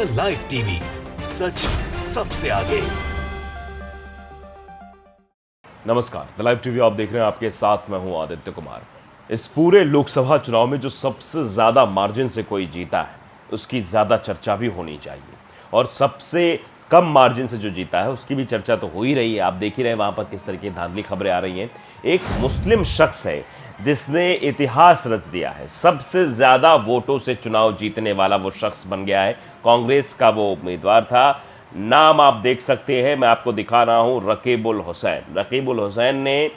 The live TV, सच सबसे आगे। नमस्कार, द लाइव टीवी आप देख रहे हैं, आपके साथ मैं हूं आदित्य कुमार। इस पूरे लोकसभा चुनाव में जो सबसे ज्यादा मार्जिन से कोई जीता है उसकी ज्यादा चर्चा भी होनी चाहिए, और सबसे कम मार्जिन से जो जीता है उसकी भी चर्चा तो हो ही रही है। आप देख ही रहे हैं वहां पर किस तरह की धांधली खबरें आ रही हैं। एक मुस्लिम शख्स है जिसने इतिहास रच दिया है, सबसे ज्यादा वोटों से चुनाव जीतने वाला वो शख्स बन गया है। कांग्रेस का वो उम्मीदवार था, नाम आप देख सकते हैं, मैं आपको दिखा रहा हूं, रकीबुल हुसैन। रकीबुल हुसैन ने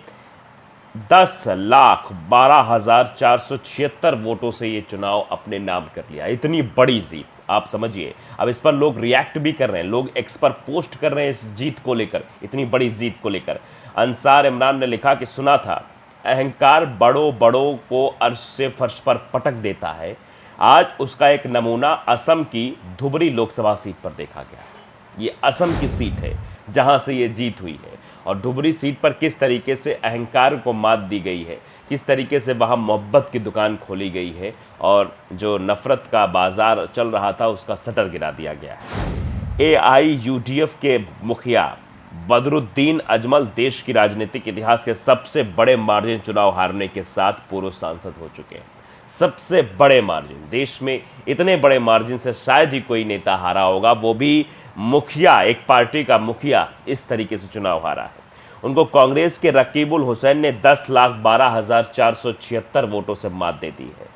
10,12,476 वोटों से ये चुनाव अपने नाम कर लिया। इतनी बड़ी जीत, आप समझिए। अब इस पर लोग रिएक्ट भी कर रहे हैं, लोग एक्स पर पोस्ट कर रहे हैं इस जीत को लेकर, इतनी बड़ी जीत को लेकर। अंसार इमरान ने लिखा कि सुना था अहंकार बड़ों बड़ों को अर्श से फर्श पर पटक देता है, आज उसका एक नमूना असम की धुबरी लोकसभा सीट पर देखा गया। ये असम की सीट है जहां से ये जीत हुई है, और धुबरी सीट पर किस तरीके से अहंकार को मात दी गई है, किस तरीके से वहां मोहब्बत की दुकान खोली गई है, और जो नफरत का बाजार चल रहा था उसका शटर गिरा दिया गया है। AIUDF के मुखिया बदरुद्दीन अजमल देश की राजनीतिक इतिहास के सबसे बड़े मार्जिन चुनाव हारने के साथ पूर्व सांसद हो चुके हैं। सबसे बड़े मार्जिन, देश में इतने बड़े मार्जिन से शायद ही कोई नेता हारा होगा, वो भी मुखिया, एक पार्टी का मुखिया इस तरीके से चुनाव हारा है। उनको कांग्रेस के रकीबुल हुसैन ने 10,12,476 वोटों से मात दे दी है,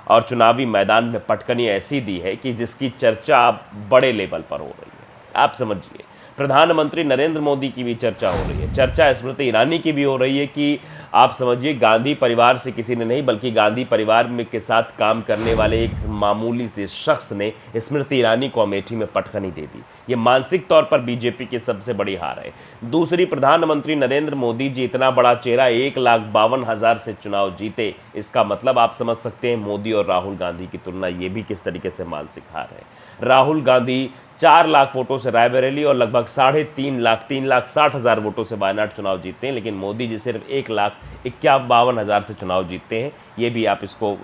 और चुनावी मैदान में पटकनी ऐसी दी है कि जिसकी चर्चा अब बड़े लेवल पर हो रही है। आप समझिए, प्रधानमंत्री नरेंद्र मोदी की भी चर्चा हो रही है, चर्चा स्मृति ईरानी की भी हो रही है कि आप समझिए गांधी परिवार से किसी ने नहीं, बल्कि गांधी परिवार में के साथ काम करने वाले एक मामूली से शख्स ने स्मृति ईरानी को अमेठी में पटखनी दे दी। ये मानसिक तौर पर बीजेपी की सबसे बड़ी हार है। दूसरी, प्रधानमंत्री नरेंद्र मोदी जी इतना बड़ा चेहरा, 1,52,000 से चुनाव जीते, इसका मतलब आप समझ सकते हैं मोदी और राहुल गांधी की तुलना, ये भी किस तरीके से मानसिक हार है। राहुल गांधी 4 लाख वोटों से रायबरेली और लगभग 3,60,000 वोटों से वायनाड चुनाव जीतते हैं, लेकिन मोदी जी सिर्फ 1,51,000 से चुनाव जीतते हैं। ये भी आप इसको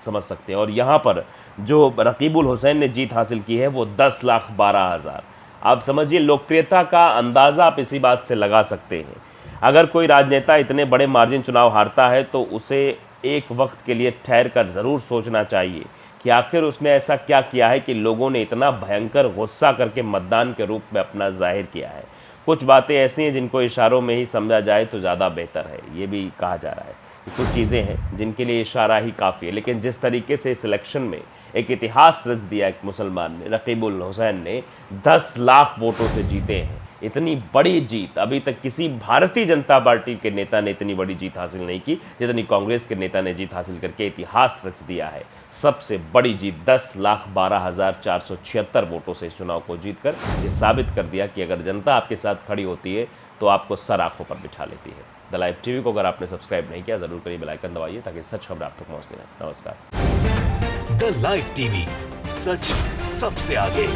समझ सकते हैं। और यहाँ पर जो रकीबुल हुसैन ने जीत हासिल की है वो 10,12,000। आप समझिए, लोकप्रियता का अंदाज़ा आप इसी बात से लगा सकते हैं। अगर कोई राजनेता इतने बड़े मार्जिन चुनाव हारता है तो उसे एक वक्त के लिए ठहर कर ज़रूर सोचना चाहिए कि आखिर उसने ऐसा क्या किया है कि लोगों ने इतना भयंकर गुस्सा करके मतदान के रूप में अपना जाहिर किया है। कुछ बातें ऐसी हैं जिनको इशारों में ही समझा जाए तो ज़्यादा बेहतर है, ये भी कहा जा रहा है कि कुछ चीज़ें हैं जिनके लिए इशारा ही काफ़ी है। लेकिन जिस तरीके से इस इलेक्शन में एक इतिहास रच दिया एक मुसलमान ने, रकीबुल हुसैन ने 10 लाख वोटों से जीते हैं, इतनी बड़ी जीत अभी तक किसी भारतीय जनता पार्टी के नेता ने इतनी बड़ी जीत हासिल नहीं की जितनी कांग्रेस के नेता ने जीत हासिल करके इतिहास रच दिया है। सबसे बड़ी जीत 10,12,476 वोटों से इस चुनाव को जीतकर ये साबित कर दिया कि अगर जनता आपके साथ खड़ी होती है तो आपको सर आंखों पर बिठा लेती है। द लाइव टीवी को अगर आपने सब्सक्राइब नहीं किया, जरूर करिए, बेल आइकन दबाइए ताकि सच खबर आप तक पहुंचती रहे। नमस्कार। द लाइव टीवी, सच सबसे आगे।